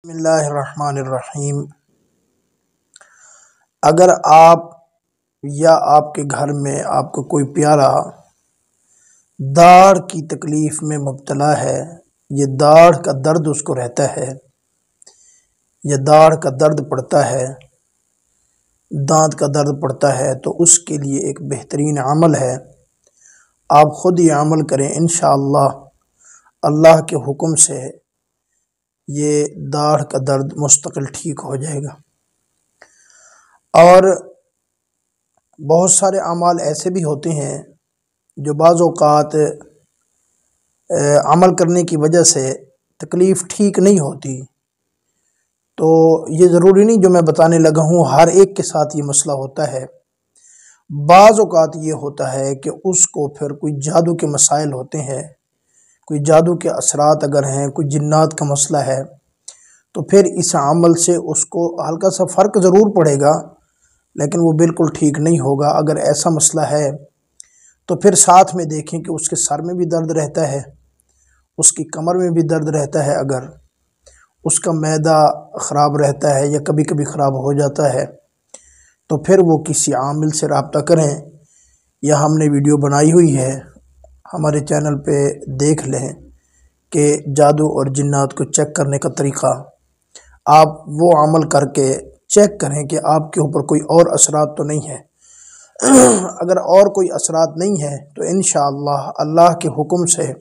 بسم اللہ الرحمن الرحیم۔ اگر آپ یا آپ کے گھر میں آپ کو کوئی پیارا داڑھ کی تکلیف میں مبتلا ہے، یہ داڑھ کا درد اس کو رہتا ہے، یا داڑھ کا درد پڑتا ہے، دانت کا درد پڑتا ہے، تو اس کے لیے ایک بہترین عمل ہے۔ آپ خود یہ عمل کریں، انشاءاللہ اللہ کے حکم سے یہ داڑھ کا درد مستقل ٹھیک ہو جائے گا۔ اور بہت سارے اعمال ایسے بھی ہوتے ہیں جو بعض اوقات عمل کرنے کی وجہ سے تکلیف ٹھیک نہیں ہوتی، تو یہ ضروری نہیں جو میں بتانے لگا ہوں ہر ایک کے ساتھ یہ مسئلہ ہوتا ہے۔ بعض اوقات یہ ہوتا ہے کہ اس کو پھر کوئی جادو کے مسائل ہوتے ہیں، کوئی جادو کے اثرات اگر ہیں، کوئی جنات کا مسئلہ ہے، تو پھر اس عمل سے اس کو ہلکا سا فرق ضرور پڑے گا، لیکن وہ بالکل ٹھیک نہیں ہوگا۔ اگر ایسا مسئلہ ہے تو پھر ساتھ میں دیکھیں کہ اس کے سر میں بھی درد رہتا ہے، اس کی کمر میں بھی درد رہتا ہے، اگر اس کا معدہ خراب رہتا ہے یا کبھی کبھی خراب ہو جاتا ہے، تو پھر وہ کسی عامل سے رابطہ کریں، یا ہم نے ویڈیو بنائی ہوئی ہے ہمارے چینل پہ دیکھ لیں کہ جادو اور جنات کو چیک کرنے کا طریقہ۔ آپ وہ عمل کر کے چیک کریں کہ آپ کے اوپر کوئی اور اثرات تو نہیں ہے۔ اگر اور کوئی اثرات نہیں ہے تو انشاءاللہ اللہ کے حکم سے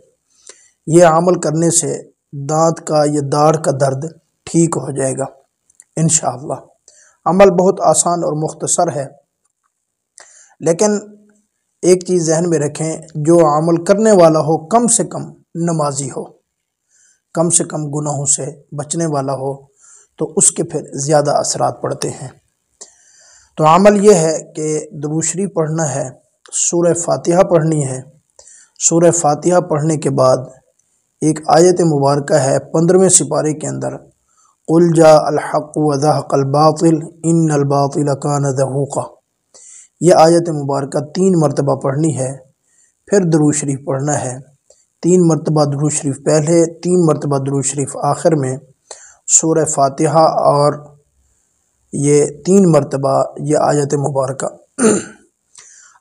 یہ عمل کرنے سے دانت کا یا داڑھ کا درد ٹھیک ہو جائے گا انشاءاللہ۔ عمل بہت آسان اور مختصر ہے، لیکن ایک چیز ذہن میں رکھیں، جو عمل کرنے والا ہو کم سے کم نمازی ہو، کم سے کم گناہوں سے بچنے والا ہو، تو اس کے پھر زیادہ اثرات پڑتے ہیں۔ تو عمل یہ ہے کہ درود شریف پڑھنا ہے، سورہ فاتحہ پڑھنی ہے۔ سورہ فاتحہ پڑھنے کے بعد ایک آیت مبارکہ ہے 15ویں سپارے کے اندر، قُلْ جَاءَ الْحَقُّ وَزَهَقَ الْبَاطِلُ إِنَّ الْبَاطِلَ كَانَ زَهُوقًا۔ یہ آیت مبارکہ 3 مرتبہ پڑھنی ہے، پھر درود شریف پڑھنا ہے۔ 3 مرتبہ درود شریف پہلے، 3 مرتبہ درود شریف آخر میں، سورہ فاتحہ اور یہ 3 مرتبہ یہ آیت مبارکہ۔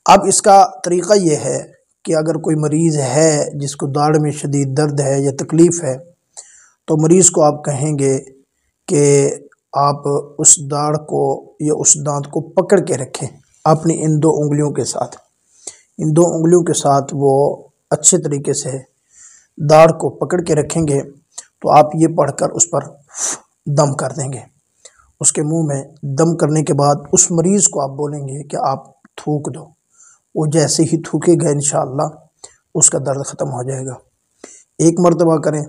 اب اس کا طریقہ یہ ہے کہ اگر کوئی مریض ہے جس کو داڑھ میں شدید درد ہے یا تکلیف ہے، تو مریض کو آپ کہیں گے کہ آپ اس داڑھ کو یا اس دانت کو پکڑ کے رکھیں اپنی ان 2 انگلیوں کے ساتھ۔ ان 2 انگلیوں کے ساتھ وہ اچھے طریقے سے داڑھ کو پکڑ کے رکھیں گے، تو آپ یہ پڑھ کر اس پر دم کر دیں گے۔ اس کے منہ میں دم کرنے کے بعد اس مریض کو آپ بولیں گے کہ آپ تھوک دو۔ وہ جیسے ہی تھوکے گا انشاءاللہ اس کا درد ختم ہو جائے گا۔ 1 مرتبہ کریں،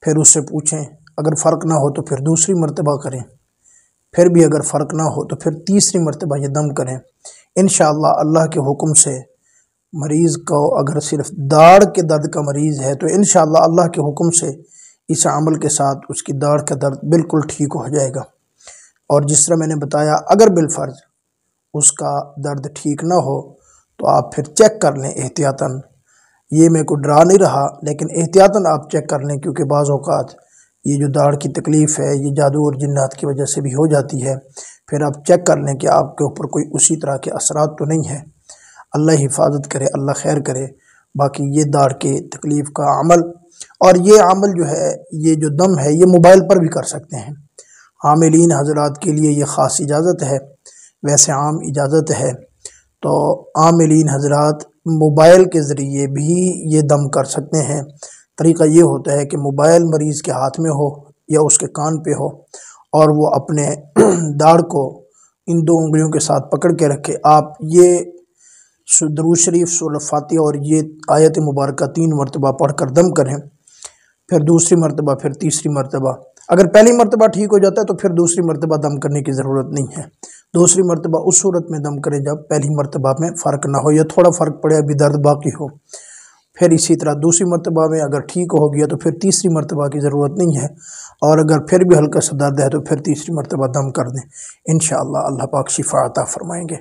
پھر اس سے پوچھیں، اگر فرق نہ ہو تو پھر دوسری مرتبہ کریں، پھر بھی اگر فرق نہ ہو تو پھر تیسری مرتبہ یہ دم کریں۔ انشاءاللہ اللہ کے حکم سے مریض کو اگر صرف داڑھ کے درد کا مریض ہے تو انشاءاللہ اللہ کے حکم سے اس عمل کے ساتھ اس کی داڑھ کا درد بالکل ٹھیک ہو جائے گا۔ اور جس طرح میں نے بتایا، اگر بالفرض اس کا درد ٹھیک نہ ہو تو آپ پھر چیک کر لیں احتیاطاً۔ یہ میں کو ڈرا نہیں رہا، لیکن احتیاطاً آپ چیک کر لیں، کیونکہ بعض اوقات یہ جو داڑھ کی تکلیف ہے یہ جادو اور جنات کی وجہ سے بھی ہو جاتی ہے۔ پھر آپ چیک کر لیں کہ آپ کے اوپر کوئی اسی طرح کے اثرات تو نہیں ہیں۔ اللہ حفاظت کرے، اللہ خیر کرے۔ باقی یہ داڑھ کے تکلیف کا عمل، اور یہ عمل جو ہے، یہ جو دم ہے، یہ موبائل پر بھی کر سکتے ہیں۔ عاملین حضرات کے لیے یہ خاص اجازت ہے، ویسے عام اجازت ہے۔ تو عاملین حضرات موبائل کے ذریعے بھی یہ دم کر سکتے ہیں۔ طریقہ یہ ہوتا ہے کہ موبائل مریض کے ہاتھ میں ہو یا اس کے کان پہ ہو، اور وہ اپنے داڑھ کو ان 2 انگلیوں کے ساتھ پکڑ کے رکھے۔ آپ یہ درود شریف، سورہ فاتحہ اور یہ آیت مبارکہ 3 مرتبہ پڑھ کر دم کریں، پھر دوسری مرتبہ، پھر تیسری مرتبہ۔ اگر پہلی مرتبہ ٹھیک ہو جاتا ہے تو پھر دوسری مرتبہ دم کرنے کی ضرورت نہیں ہے۔ دوسری مرتبہ اس صورت میں دم کریں جب پہلی مرتبہ میں فرق نہ ہو یا تھوڑا فرق پڑے، ابھی درد باقی ہو۔ پھر اسی طرح دوسری مرتبہ میں اگر ٹھیک ہو گیا تو پھر تیسری مرتبہ کی ضرورت نہیں ہے، اور اگر پھر بھی ہلکا سا درد ہے تو پھر تیسری مرتبہ دم کر دیں۔ انشاءاللہ اللہ پاک شفا عطا فرمائیں گے۔